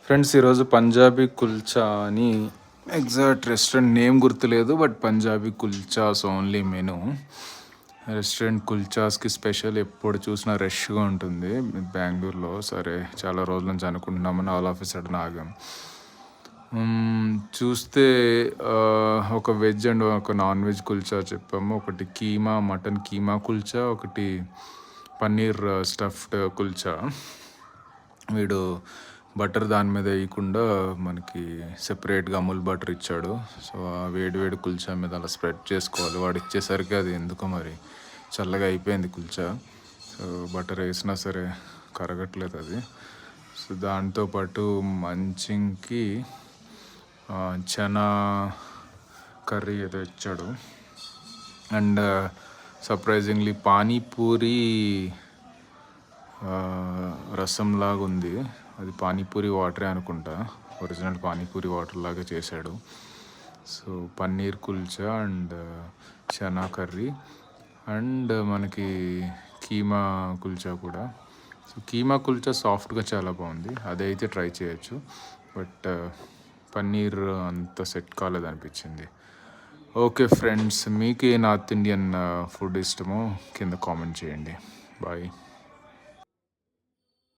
Friends ఈరోజు పంజాబీ కుల్చా అని exact restaurant name గుర్తులేదు, but Punjabi kulchas only menu. Restaurant కుల్చాస్కి స్పెషల్, ఎప్పుడు చూసినా రష్గా ఉంటుంది బెంగళూరులో. సరే చాలా రోజుల నుంచి అనుకుంటున్నామని ఆల్ ఆఫ్ ఎ సడన్ ఆగాం. చూస్తే ఒక వెజ్ అండ్ ఒక నాన్ వెజ్ కుల్చా చెప్పాము. ఒకటి కీమా మటన్ కీమా కుల్చా, ఒకటి పన్నీర్ స్టఫ్డ్ కుల్చా. వీడు బటర్ దాని మీద వేయకుండా మనకి సెపరేట్గా అమూల్ బటర్ ఇచ్చాడు. సో ఆ వేడి వేడి కుల్చా మీద అలా స్ప్రెడ్ చేసుకోవాలి. వాడు ఇచ్చేసరికి అది ఎందుకో మరి చల్లగా అయిపోయింది కుల్చా. సో బటర్ వేసినా సరే కరగట్లేదు అది. సో దాంతోపాటు మంచింగ్కి చనా కర్రీ ఏదో ఇచ్చాడు. అండ్ సర్ప్రైజింగ్లీ పానీపూరి రసంలాగా ఉంది. అది పానీపూరి వాటరే అనుకుంటా, ఒరిజినల్ పానీపూరి వాటర్ లాగా చేశాడు. So paneer kulcha and chana curry and మనకి కీమా కుల్చా కూడా. సో కీమా కుల్చా సాఫ్ట్గా చాలా బాగుంది, అదైతే ట్రై చేయొచ్చు. బట్ పన్నీర్ అంత సెట్ కాలేదు అనిపించింది. ఓకే ఫ్రెండ్స్, మీకు ఏ నార్త్ ఇండియన్ ఫుడ్ ఇష్టమో కింద కామెంట్ చేయండి. బాయ్.